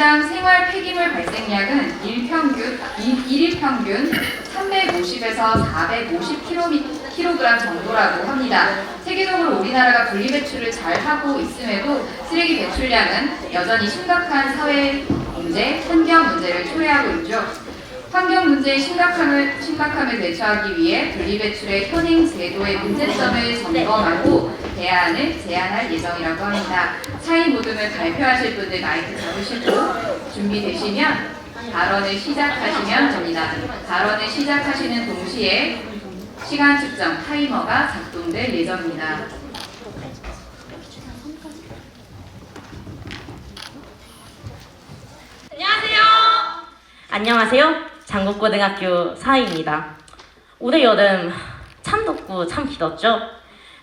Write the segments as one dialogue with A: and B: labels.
A: 인당 생활 폐기물 발생량은 일일 평균 350에서 450kg 정도라고 합니다. 세계적으로 우리나라가 분리배출을 잘 하고 있음에도 쓰레기 배출량은 여전히 심각한 사회 문제, 환경 문제를 초래하고 있죠. 환경 문제의 심각함을 대처하기 위해 분리배출의 현행 제도의 문제점을 점검하고 대안을 제안할 예정이라고 합니다. 차이 모둠을 발표하실 분들 마이크 잡으시고 준비되시면 발언을 시작하시면 됩니다. 발언을 시작하시는 동시에 시간 측정 타이머가 작동될 예정입니다.
B: 안녕하세요. 장곡고등학교 사희입니다. 올해 여름 참 덥고 참 길었죠.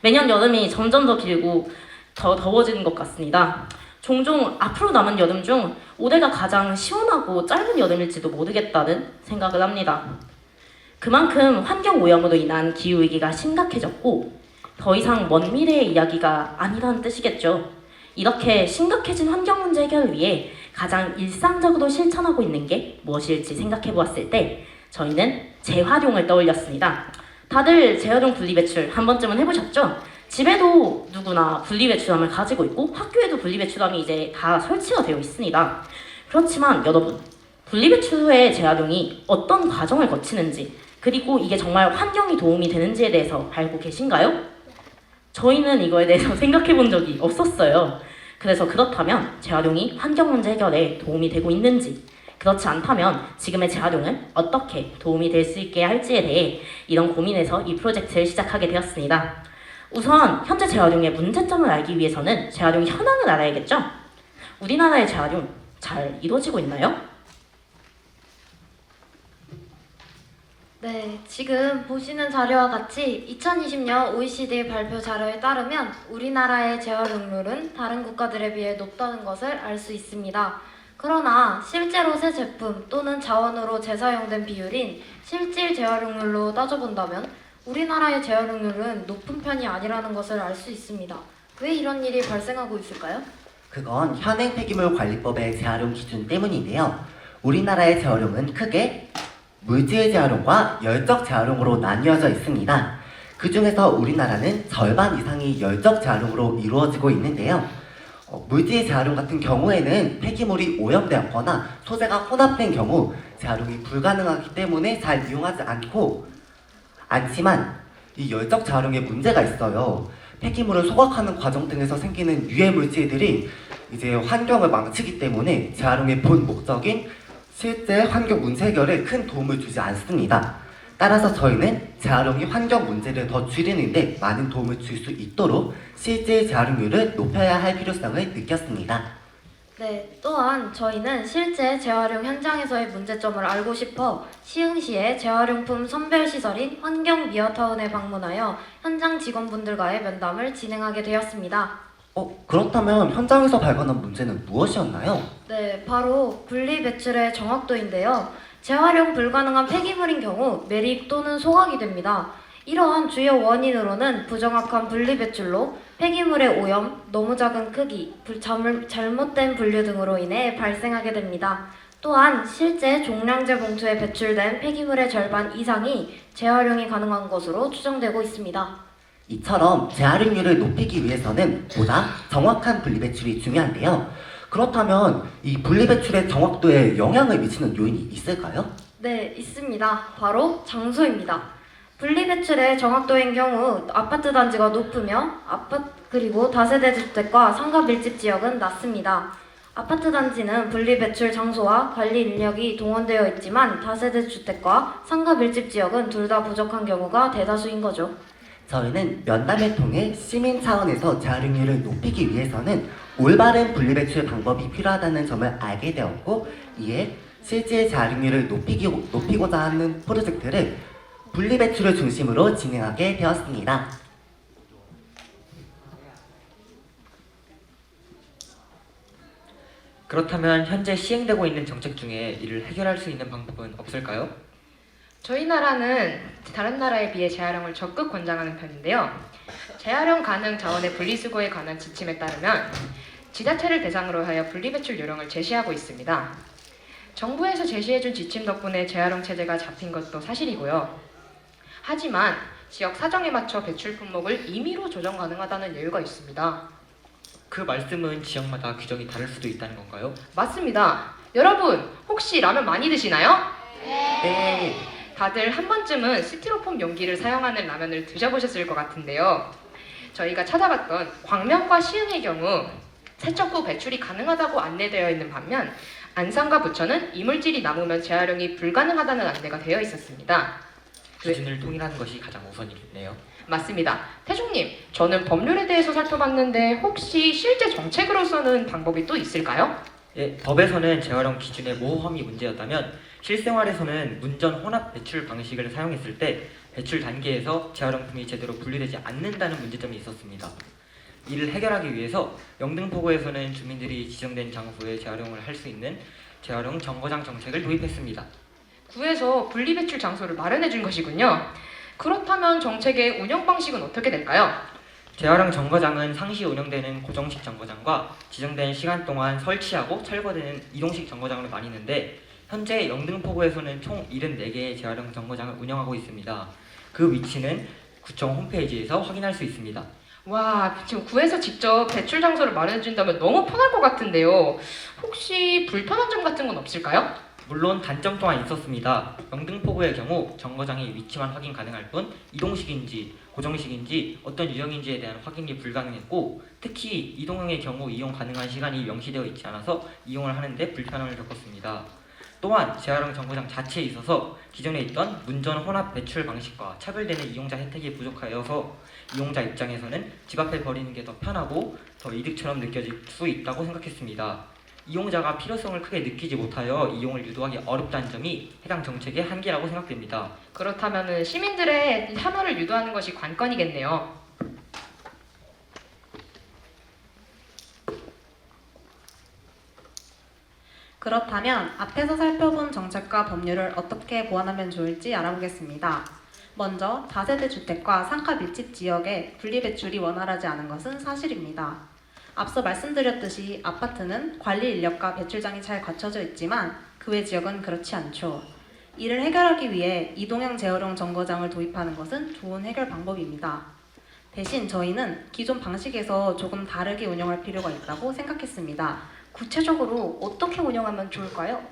B: 매년 여름이 점점 더 길고 더 더워지는 것 같습니다. 종종 앞으로 남은 여름 중 올해가 가장 시원하고 짧은 여름일지도 모르겠다는 생각을 합니다. 그만큼 환경오염으로 인한 기후위기가 심각해졌고 더 이상 먼 미래의 이야기가 아니라는 뜻이겠죠. 이렇게 심각해진 환경 문제 해결을 위해 가장 일상적으로 실천하고 있는 게 무엇일지 생각해 보았을 때 저희는 재활용을 떠올렸습니다. 다들 재활용 분리배출 한 번쯤은 해보셨죠? 집에도 누구나 분리배출함을 가지고 있고 학교에도 분리배출함이 이제 다 설치가 되어 있습니다. 그렇지만 여러분, 분리배출 후에 재활용이 어떤 과정을 거치는지 그리고 이게 정말 환경에 도움이 되는지에 대해서 알고 계신가요? 저희는 이거에 대해서 생각해 본 적이 없었어요. 그래서 그렇다면 재활용이 환경 문제 해결에 도움이 되고 있는지, 그렇지 않다면 지금의 재활용은 어떻게 도움이 될 수 있게 할지에 대해 이런 고민에서 이 프로젝트를 시작하게 되었습니다. 우선 현재 재활용의 문제점을 알기 위해서는 재활용 현황을 알아야겠죠? 우리나라의 재활용 잘 이루어지고 있나요?
C: 네, 지금 보시는 자료와 같이 2020년 OECD 발표 자료에 따르면 우리나라의 재활용률은 다른 국가들에 비해 높다는 것을 알 수 있습니다. 그러나 실제로 새 제품 또는 자원으로 재사용된 비율인 실질 재활용률로 따져본다면 우리나라의 재활용률은 높은 편이 아니라는 것을 알 수 있습니다. 왜 이런 일이 발생하고 있을까요?
D: 그건 현행 폐기물 관리법의 재활용 기준 때문인데요. 우리나라의 재활용은 크게 물질 재활용과 열적 재활용으로 나뉘어져 있습니다. 그 중에서 우리나라는 절반 이상이 열적 재활용으로 이루어지고 있는데요. 물질 재활용 같은 경우에는 폐기물이 오염되었거나 소재가 혼합된 경우 재활용이 불가능하기 때문에 잘 이용하지 않지만 이 열적 재활용에 문제가 있어요. 폐기물을 소각하는 과정 등에서 생기는 유해 물질들이 이제 환경을 망치기 때문에 재활용의 본 목적인 실제 환경 문제 해결에 큰 도움을 주지 않습니다. 따라서 저희는 재활용이 환경 문제를 더 줄이는데 많은 도움을 줄 수 있도록 실제 재활용률을 높여야 할 필요성을 느꼈습니다.
C: 네, 또한 저희는 실제 재활용 현장에서의 문제점을 알고 싶어 시흥시의 재활용품 선별시설인 환경미어타운에 방문하여 현장 직원분들과의 면담을 진행하게 되었습니다.
D: 그렇다면 현장에서 발견한 문제는 무엇이었나요?
C: 네, 바로 분리배출의 정확도인데요. 재활용 불가능한 폐기물인 경우 매립 또는 소각이 됩니다. 이러한 주요 원인으로는 부정확한 분리배출로 폐기물의 오염, 너무 작은 크기, 잘못된 분류 등으로 인해 발생하게 됩니다. 또한 실제 종량제 봉투에 배출된 폐기물의 절반 이상이 재활용이 가능한 것으로 추정되고 있습니다.
D: 이처럼 재활용률을 높이기 위해서는 보다 정확한 분리배출이 중요한데요. 그렇다면 이 분리배출의 정확도에 영향을 미치는 요인이 있을까요?
C: 네, 있습니다. 바로 장소입니다. 분리배출의 정확도인 경우 아파트 단지가 높으며 그리고 다세대 주택과 상가 밀집 지역은 낮습니다. 아파트 단지는 분리배출 장소와 관리 인력이 동원되어 있지만 다세대 주택과 상가 밀집 지역은 둘 다 부족한 경우가 대다수인 거죠.
D: 저희는 면담을 통해 시민 차원에서 재활용률을 높이기 위해서는 올바른 분리배출 방법이 필요하다는 점을 알게 되었고, 이에 실제 재활용률을 높이고자 하는 프로젝트를 분리배출을 중심으로 진행하게 되었습니다.
E: 그렇다면 현재 시행되고 있는 정책 중에 이를 해결할 수 있는 방법은 없을까요?
F: 저희 나라는 다른 나라에 비해 재활용을 적극 권장하는 편인데요. 재활용 가능 자원의 분리수거에 관한 지침에 따르면 지자체를 대상으로 하여 분리배출 요령을 제시하고 있습니다. 정부에서 제시해준 지침 덕분에 재활용 체제가 잡힌 것도 사실이고요. 하지만 지역 사정에 맞춰 배출 품목을 임의로 조정 가능하다는 여유가 있습니다.
E: 그 말씀은 지역마다 규정이 다를 수도 있다는 건가요?
F: 맞습니다. 여러분, 혹시 라면 많이 드시나요?
D: 네.
F: 다들 한 번쯤은 스티로폼 용기를 사용하는 라면을 드셔보셨을 것 같은데요. 저희가 찾아봤던 광명과 시흥의 경우 세척 후 배출이 가능하다고 안내되어 있는 반면 안산과 부천은 이물질이 남으면 재활용이 불가능하다는 안내가 되어 있었습니다.
E: 기준을 통일하는 것이 가장 우선이겠네요.
F: 맞습니다. 태종님, 저는 법률에 대해서 살펴봤는데 혹시 실제 정책으로서는 방법이 또 있을까요?
E: 예, 법에서는 재활용 기준의 모호함이 문제였다면 실생활에서는 문전 혼합 배출 방식을 사용했을 때 배출 단계에서 재활용품이 제대로 분리되지 않는다는 문제점이 있었습니다. 이를 해결하기 위해서 영등포구에서는 주민들이 지정된 장소에 재활용을 할 수 있는 재활용 정거장 정책을 도입했습니다.
F: 구에서 분리배출 장소를 마련해 준 것이군요. 그렇다면 정책의 운영 방식은 어떻게 될까요?
E: 재활용 정거장은 상시 운영되는 고정식 정거장과 지정된 시간 동안 설치하고 철거되는 이동식 정거장으로 나뉘는데 현재 영등포구에서는 총 74개의 재활용 정거장을 운영하고 있습니다. 그 위치는 구청 홈페이지에서 확인할 수 있습니다.
F: 와, 지금 구에서 직접 배출 장소를 마련해 준다면 너무 편할 것 같은데요. 혹시 불편한 점 같은 건 없을까요?
E: 물론 단점 또한 있었습니다. 영등포구의 경우 정거장의 위치만 확인 가능할 뿐 이동식인지 고정식인지 어떤 유형인지에 대한 확인이 불가능했고 특히 이동형의 경우 이용 가능한 시간이 명시되어 있지 않아서 이용을 하는데 불편함을 겪었습니다. 또한 재활용 정거장 자체에 있어서 기존에 있던 문전 혼합 배출 방식과 차별되는 이용자 혜택이 부족하여서 이용자 입장에서는 집 앞에 버리는 게 더 편하고 더 이득처럼 느껴질 수 있다고 생각했습니다. 이용자가 필요성을 크게 느끼지 못하여 이용을 유도하기 어렵다는 점이 해당 정책의 한계라고 생각됩니다.
F: 그렇다면 시민들의 참여를 유도하는 것이 관건이겠네요.
G: 그렇다면 앞에서 살펴본 정책과 법률을 어떻게 보완하면 좋을지 알아보겠습니다. 먼저 다세대 주택과 상가 밀집 지역의 분리배출이 원활하지 않은 것은 사실입니다. 앞서 말씀드렸듯이 아파트는 관리 인력과 배출장이 잘 갖춰져 있지만 그 외 지역은 그렇지 않죠. 이를 해결하기 위해 이동형 재활용 정거장을 도입하는 것은 좋은 해결 방법입니다. 대신 저희는 기존 방식에서 조금 다르게 운영할 필요가 있다고 생각했습니다.
C: 구체적으로 어떻게 운영하면 좋을까요?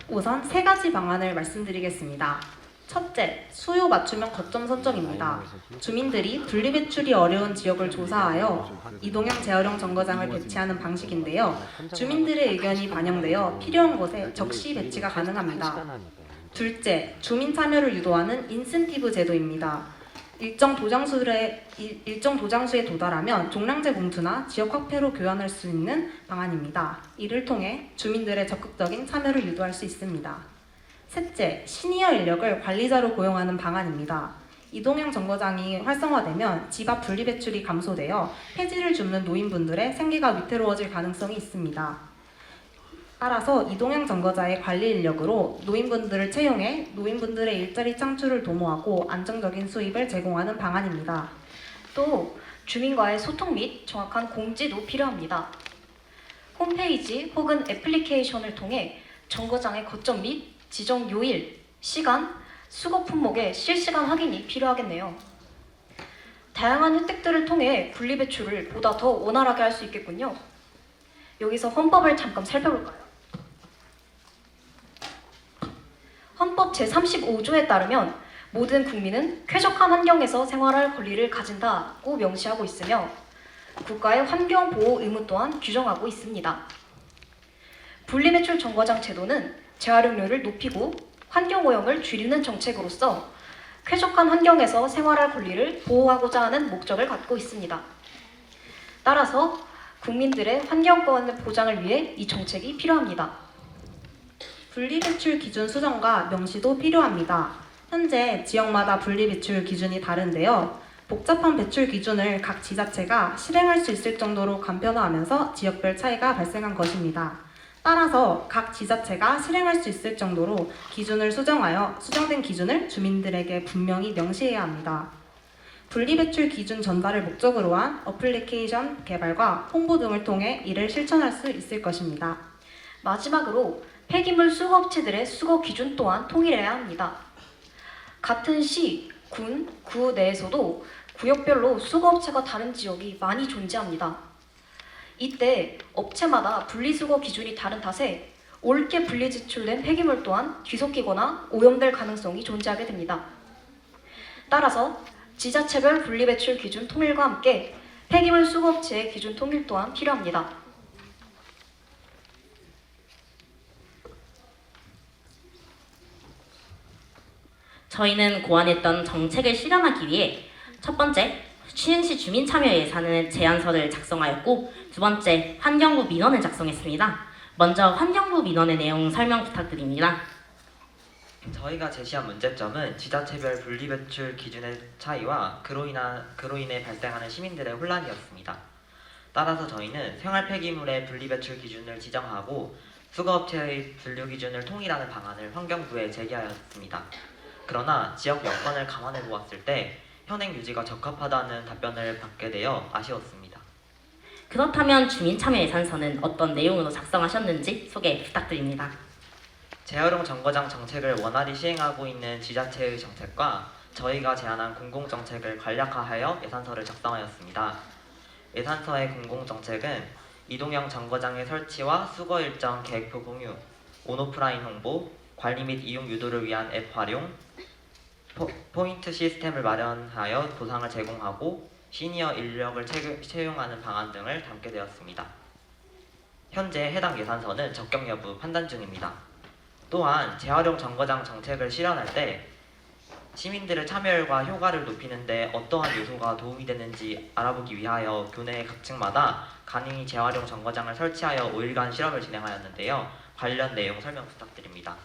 G: 우선 세 가지 방안을 말씀드리겠습니다. 첫째, 수요 맞춤형 거점 선정입니다. 주민들이 분리배출이 어려운 지역을 조사하여 이동형 재활용 정거장을 배치하는 방식인데요. 주민들의 의견이 반영되어 필요한 곳에 적시 배치가 가능합니다. 둘째, 주민 참여를 유도하는 인센티브 제도입니다. 일정 도장수에 도달하면 종량제 봉투나 지역 화폐로 교환할 수 있는 방안입니다. 이를 통해 주민들의 적극적인 참여를 유도할 수 있습니다. 셋째, 시니어 인력을 관리자로 고용하는 방안입니다. 이동형 정거장이 활성화되면 집 앞 분리배출이 감소되어 폐지를 줍는 노인분들의 생계가 위태로워질 가능성이 있습니다. 따라서 이동형 정거장의 관리 인력으로 노인분들을 채용해 노인분들의 일자리 창출을 도모하고 안정적인 수입을 제공하는 방안입니다.
C: 또 주민과의 소통 및 정확한 공지도 필요합니다. 홈페이지 혹은 애플리케이션을 통해 정거장의 거점 및 지정 요일, 시간, 수거 품목의 실시간 확인이 필요하겠네요. 다양한 혜택들을 통해 분리배출을 보다 더 원활하게 할 수 있겠군요. 여기서 헌법을 잠깐 살펴볼까요? 헌법 제35조에 따르면 모든 국민은 쾌적한 환경에서 생활할 권리를 가진다고 명시하고 있으며 국가의 환경보호 의무 또한 규정하고 있습니다. 분리배출 정거장 제도는 재활용률을 높이고 환경오염을 줄이는 정책으로서 쾌적한 환경에서 생활할 권리를 보호하고자 하는 목적을 갖고 있습니다. 따라서 국민들의 환경권 보장을 위해 이 정책이 필요합니다.
G: 분리배출 기준 수정과 명시도 필요합니다. 현재 지역마다 분리배출 기준이 다른데요. 복잡한 배출 기준을 각 지자체가 실행할 수 있을 정도로 간편화하면서 지역별 차이가 발생한 것입니다. 따라서 각 지자체가 실행할 수 있을 정도로 기준을 수정하여 수정된 기준을 주민들에게 분명히 명시해야 합니다. 분리배출 기준 전달을 목적으로 한 어플리케이션 개발과 홍보 등을 통해 이를 실천할 수 있을 것입니다.
C: 마지막으로 폐기물 수거업체들의 수거 기준 또한 통일해야 합니다. 같은 시, 군, 구 내에서도 구역별로 수거업체가 다른 지역이 많이 존재합니다. 이때 업체마다 분리수거 기준이 다른 탓에 옳게 분리지출된 폐기물 또한 뒤섞이거나 오염될 가능성이 존재하게 됩니다. 따라서 지자체별 분리배출 기준 통일과 함께 폐기물 수거업체의 기준 통일 또한 필요합니다.
B: 저희는 고안했던 정책을 실현하기 위해 첫 번째, 시흥시 주민참여 예산을 제안서를 작성하였고 두 번째, 환경부 민원을 작성했습니다. 먼저 환경부 민원의 내용 설명 부탁드립니다.
H: 저희가 제시한 문제점은 지자체별 분리배출 기준의 차이와 그로 인해 발생하는 시민들의 혼란이었습니다. 따라서 저희는 생활 폐기물의 분리배출 기준을 지정하고 수거업체의 분류 기준을 통일하는 방안을 환경부에 제기하였습니다. 그러나 지역 여건을 감안해 보았을 때 현행 유지가 적합하다는 답변을 받게 되어 아쉬웠습니다.
B: 그렇다면 주민참여 예산서는 어떤 내용으로 작성하셨는지 소개 부탁드립니다.
H: 재활용 정거장 정책을 원활히 시행하고 있는 지자체의 정책과 저희가 제안한 공공정책을 간략화하여 예산서를 작성하였습니다. 예산서의 공공정책은 이동형 정거장의 설치와 수거 일정 계획표 공유, 온오프라인 홍보, 관리 및 이용 유도를 위한 앱 활용, 포인트 시스템을 마련하여 보상을 제공하고 시니어 인력을 채용하는 방안 등을 담게 되었습니다. 현재 해당 예산서는 적격 여부 판단 중입니다. 또한 재활용 정거장 정책을 실현할 때 시민들의 참여율과 효과를 높이는 데 어떠한 요소가 도움이 되는지 알아보기 위하여 교내 각 층마다 간이 재활용 정거장을 설치하여 5일간 실험을 진행하였는데요. 관련 내용 설명 부탁드립니다.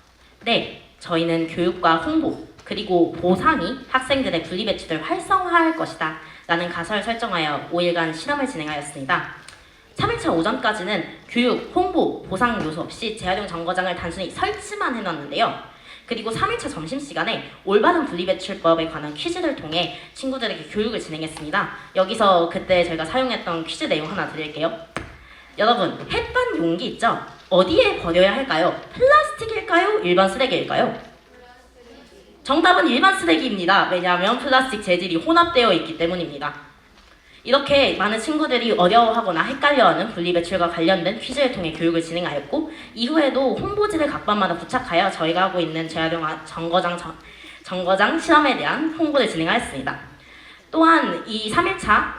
B: 네, 저희는 교육과 홍보 그리고 보상이 학생들의 분리배출을 활성화할 것이다 라는 가설을 설정하여 5일간 실험을 진행하였습니다. 3일차 오전까지는 교육, 홍보, 보상 요소 없이 재활용 정거장을 단순히 설치만 해놨는데요. 그리고 3일차 점심시간에 올바른 분리배출법에 관한 퀴즈를 통해 친구들에게 교육을 진행했습니다. 여기서 그때 저희가 사용했던 퀴즈 내용 하나 드릴게요. 여러분, 햇반 용기 있죠? 어디에 버려야 할까요? 플라스틱일까요? 일반 쓰레기일까요? 정답은 일반 쓰레기입니다. 왜냐하면 플라스틱 재질이 혼합되어 있기 때문입니다. 이렇게 많은 친구들이 어려워하거나 헷갈려하는 분리배출과 관련된 퀴즈를 통해 교육을 진행하였고 이후에도 홍보지를 각 반마다 부착하여 저희가 하고 있는 재활용 정거장 실험에 대한 홍보를 진행하였습니다. 또한 이 3일차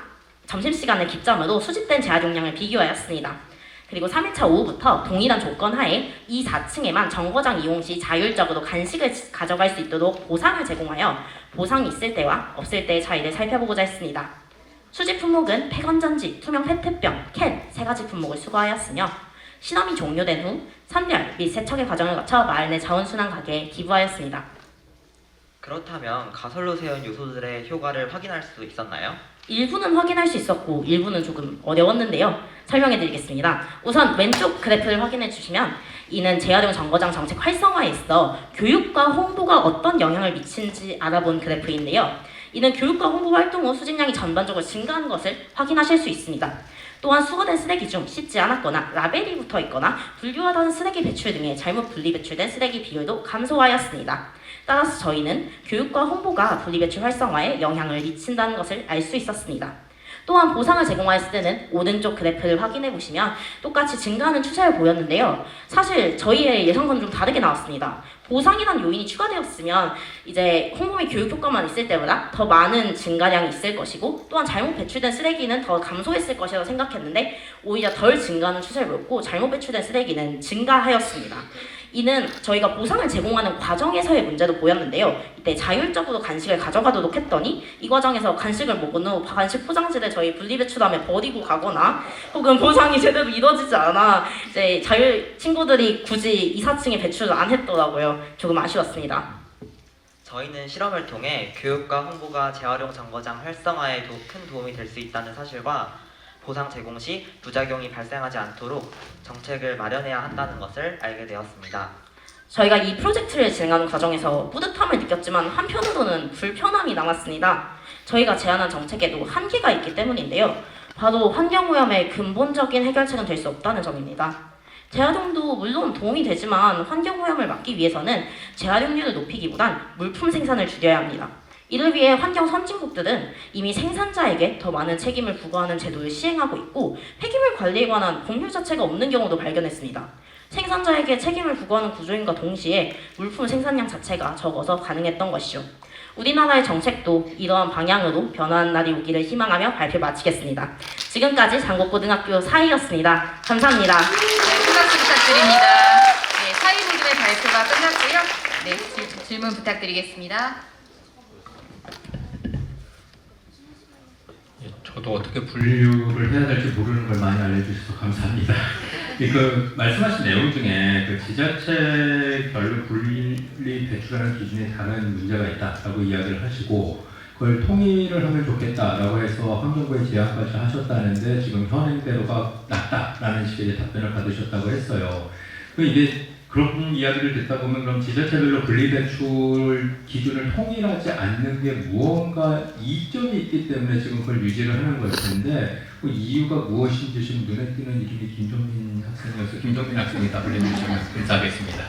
B: 점심시간을 기점으로 수집된 재활용량을 비교하였습니다. 그리고 3일차 오후부터 동일한 조건 하에 이 4층에만 정거장 이용 시 자율적으로 간식을 가져갈 수 있도록 보상을 제공하여 보상이 있을 때와 없을 때의 차이를 살펴보고자 했습니다. 수집 품목은 폐건전지, 투명 페트병, 캔 3가지 품목을 수거하였으며 실험이 종료된 후 선별 및 세척의 과정을 거쳐 마을 내 자원순환 가게에 기부하였습니다.
H: 그렇다면 가설로 세운 요소들의 효과를 확인할 수 있었나요?
B: 일부는 확인할 수 있었고 일부는 조금 어려웠는데요. 설명해드리겠습니다. 우선 왼쪽 그래프를 확인해 주시면 이는 재활용 정거장 정책 활성화에 있어 교육과 홍보가 어떤 영향을 미치는지 알아본 그래프인데요. 이는 교육과 홍보 활동 후 수집량이 전반적으로 증가한 것을 확인하실 수 있습니다. 또한 수거된 쓰레기 중 씻지 않았거나 라벨이 붙어있거나 분류하던 쓰레기 배출 등의 잘못 분리배출된 쓰레기 비율도 감소하였습니다. 따라서 저희는 교육과 홍보가 분리배출 활성화에 영향을 미친다는 것을 알 수 있었습니다. 또한 보상을 제공하였을 때는 오른쪽 그래프를 확인해 보시면 똑같이 증가하는 추세를 보였는데요. 사실 저희의 예상과는 좀 다르게 나왔습니다. 보상이란 요인이 추가되었으면 이제 홍보 및 교육 효과만 있을 때보다 더 많은 증가량이 있을 것이고 또한 잘못 배출된 쓰레기는 더 감소했을 것이라고 생각했는데 오히려 덜 증가하는 추세를 보였고 잘못 배출된 쓰레기는 증가하였습니다. 이는 저희가 보상을 제공하는 과정에서의 문제도 보였는데요. 이때 자율적으로 간식을 가져가도록 했더니 이 과정에서 간식을 먹은 후 간식 포장지를 저희 분리배출함에 버리고 가거나 혹은 보상이 제대로 이루어지지 않아 이제 친구들이 굳이 2, 4층에 배출을 안 했더라고요. 조금 아쉬웠습니다.
H: 저희는 실험을 통해 교육과 홍보가 재활용 정거장 활성화에 큰 도움이 될 수 있다는 사실과 보상 제공 시 부작용이 발생하지 않도록 정책을 마련해야 한다는 것을 알게 되었습니다.
B: 저희가 이 프로젝트를 진행하는 과정에서 뿌듯함을 느꼈지만 한편으로는 불편함이 남았습니다. 저희가 제안한 정책에도 한계가 있기 때문인데요. 바로 환경오염의 근본적인 해결책은 될 수 없다는 점입니다. 재활용도 물론 도움이 되지만 환경오염을 막기 위해서는 재활용률을 높이기보단 물품 생산을 줄여야 합니다. 이를 위해 환경 선진국들은 이미 생산자에게 더 많은 책임을 부과하는 제도를 시행하고 있고 폐기물 관리에 관한 법률 자체가 없는 경우도 발견했습니다. 생산자에게 책임을 부과하는 구조임과 동시에 물품 생산량 자체가 적어서 가능했던 것이죠. 우리나라의 정책도 이러한 방향으로 변화하는 날이 오기를 희망하며 발표 마치겠습니다. 지금까지 장곡고등학교 사이였습니다. 감사합니다.
A: 네, 큰 박수 부탁드립니다. 네, 사회부님의 발표가 끝났고요. 네, 질문 부탁드리겠습니다.
I: 저도 어떻게 분류를 해야 될지 모르는 걸 많이 알려주셔서 감사합니다. 그 말씀하신 내용 중에 그 지자체별로 분리 배출하는 기준에 다른 문제가 있다라고 이야기를 하시고 그걸 통일을 하면 좋겠다라고 해서 환경부에 제안까지 하셨다는데 지금 현행대로가 낫다라는 식의 답변을 받으셨다고 했어요. 이게 그런 이야기를 듣다 보면 그럼 지자체별로 분리배출 기준을 통일하지 않는 게 무언가 이점이 있기 때문에 지금 그걸 유지를 하는 걸 텐데 그 이유가 무엇인지 지금 눈에 띄는 이름이 김종민 학생이어서 김종민 학생이 답을 해주시면 감사하겠습니다.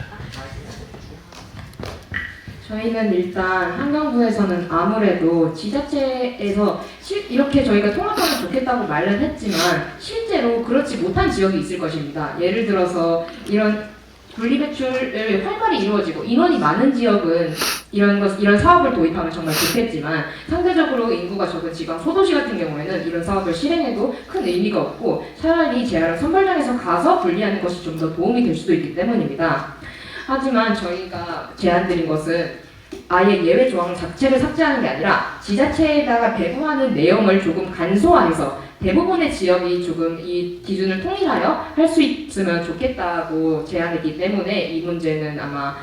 F: 저희는 일단 환경부에서는 아무래도 지자체에서 이렇게 저희가 통합하면 좋겠다고 말은 했지만 실제로 그렇지 못한 지역이 있을 것입니다. 예를 들어서 이런 분리배출을 활발히 이루어지고 인원이 많은 지역은 이런 사업을 도입하면 정말 좋겠지만 상대적으로 인구가 적은 지방 소도시 같은 경우에는 이런 사업을 실행해도 큰 의미가 없고 차라리 재활용 선별장에서 가서 분리하는 것이 좀 더 도움이 될 수도 있기 때문입니다. 하지만 저희가 제안드린 것은 아예 예외 조항 자체를 삭제하는 게 아니라 지자체에다가 배부하는 내용을 조금 간소화해서 대부분의 지역이 조금 이 기준을 통일하여 할 수 있으면 좋겠다고 제안했기 때문에 이 문제는 아마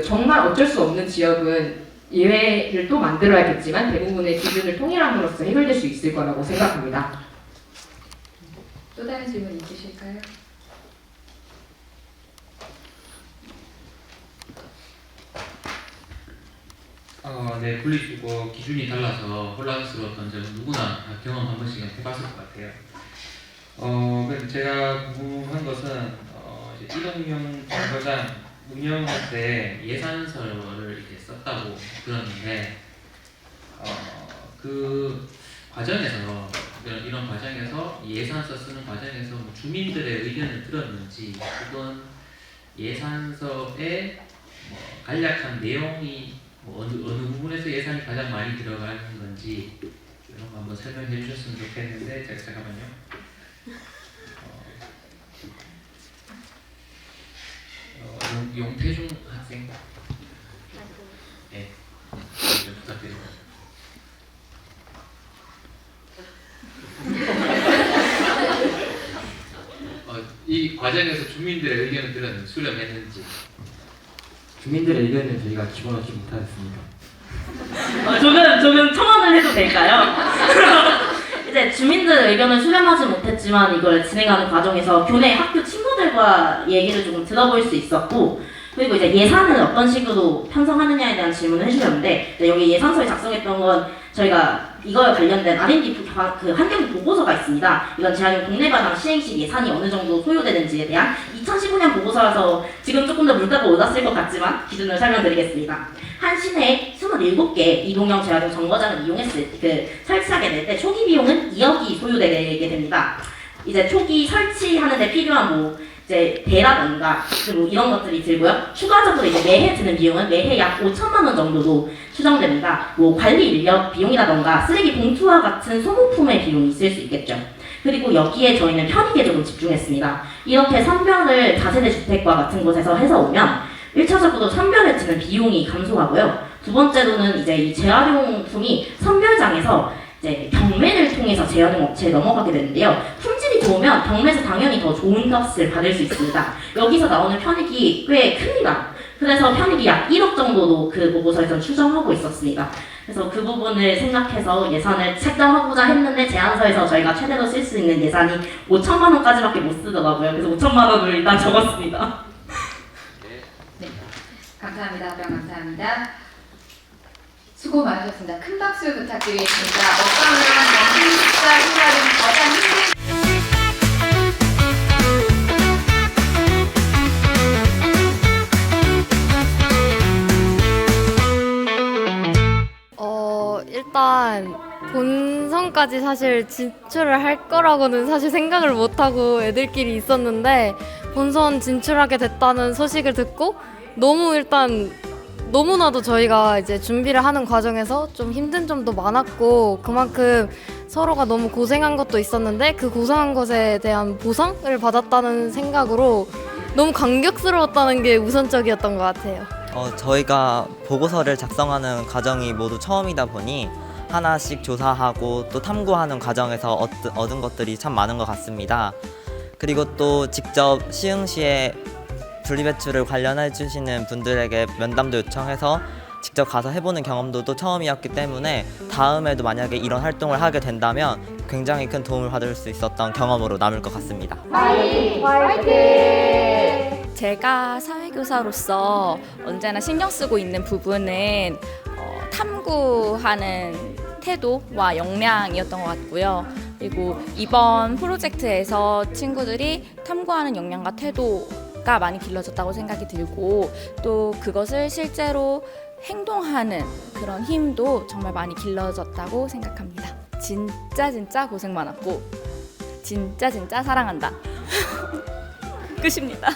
F: 정말 어쩔 수 없는 지역은 예외를 또 만들어야겠지만 대부분의 기준을 통일함으로써 해결될 수 있을 거라고 생각합니다.
A: 또 다른 질문 있으실까요?
J: 네, 분리수거 기준이 달라서 혼란스러웠던 점은 누구나 경험 한 번씩은 해봤을 것 같아요. 근데 제가 궁금한 것은 이제 이동용 정거장 운영할 때 예산서를 이렇게 썼다고 들었는데 그 과정에서 이런 과정에서 예산서 쓰는 과정에서 뭐 주민들의 의견을 들었는지 혹은 예산서에 뭐 간략한 내용이 어느 부분에서 예산이 가장 많이 들어가는 건지 이런 거 한번 설명해 주셨으면 좋겠는데 잠깐만요. 용태중 학생. 네. 좀 부탁드립니다. 이 과정에서 주민들의 의견을 수렴했는지.
E: 주민들의 의견은 저희가 집어넣지 못하였습니다.
B: 조금 첨언을 해도 될까요? 이제 주민들의 의견을 수렴하지 못했지만 이걸 진행하는 과정에서 교내 학교 친구들과 얘기를 조금 들어볼 수 있었고 그리고 이제 예산을 어떤 식으로 편성하느냐에 대한 질문을 해주셨는데 여기 예산서에 작성했던 건 저희가 이거에 관련된 R&D 그 환경 보고서가 있습니다. 이건 재활용 국내반항 시행 시 예산이 어느 정도 소요되는지에 대한 2015년 보고서라서 지금 조금 더 물가가 올랐을 것 같지만 기준을 설명드리겠습니다. 한 시내에 27개 이동형 재활용 정거장을 설치하게 될 때 초기 비용은 2억이 소요되게 됩니다. 이제 초기 설치하는 데 필요한 이제 대라던가 그리고 이런 것들이 들고요. 추가적으로 이제 매해 드는 비용은 매해 약 5천만 원 정도도 추정됩니다. 관리 인력 비용이라던가 쓰레기 봉투와 같은 소모품의 비용이 있을 수 있겠죠. 그리고 여기에 저희는 편익에 조금 집중했습니다. 이렇게 선별을 다세대 주택과 같은 곳에서 해서 오면 1차적으로 선별에 드는 비용이 감소하고요. 두 번째로는 이제 이 재활용품이 선별장에서 이제 경매를 통해서 재활용 업체에 넘어가게 되는데요. 품질이 좋으면 경매에서 당연히 더 좋은 값을 받을 수 있습니다. 여기서 나오는 편익이 꽤 큽니다. 그래서 편익이 약 1억 정도로 그 보고서에서 추정하고 있었습니다. 그래서 그 부분을 생각해서 예산을 책정하고자 했는데 제안서에서 저희가 최대로 쓸 수 있는 예산이 5천만 원까지밖에 못 쓰더라고요. 그래서 5천만 원을 일단 적었습니다.
A: 네, 감사합니다. 답변 감사합니다. 수고 많으셨습니다. 큰 박수 부탁드리겠습니다. 어떠한 연습자 생활은 가장 힘든
C: 일단 본선까지 사실 진출을 할 거라고는 사실 생각을 못하고 애들끼리 있었는데 본선 진출하게 됐다는 소식을 듣고 너무나도 저희가 이제 준비를 하는 과정에서 좀 힘든 점도 많았고 그만큼 서로가 너무 고생한 것도 있었는데 그 고생한 것에 대한 보상을 받았다는 생각으로 너무 감격스러웠다는 게 우선적이었던 것 같아요.
H: 저희가 보고서를 작성하는 과정이 모두 처음이다 보니 하나씩 조사하고 또 탐구하는 과정에서 얻은 것들이 참 많은 것 같습니다. 그리고 또 직접 시흥시에 분리배출을 관련해 주시는 분들에게 면담도 요청해서 직접 가서 해보는 경험도 또 처음이었기 때문에 다음에도 만약에 이런 활동을 하게 된다면 굉장히 큰 도움을 받을 수 있었던 경험으로 남을 것 같습니다.
K: 제가 사회교사로서 언제나 신경 쓰고 있는 부분은 탐구하는 태도와 역량이었던 것 같고요. 그리고 이번 프로젝트에서 친구들이 탐구하는 역량과 태도가 많이 길러졌다고 생각이 들고 또 그것을 실제로 행동하는 그런 힘도 정말 많이 길러졌다고 생각합니다. 진짜 고생 많았고 진짜 사랑한다. 끝입니다.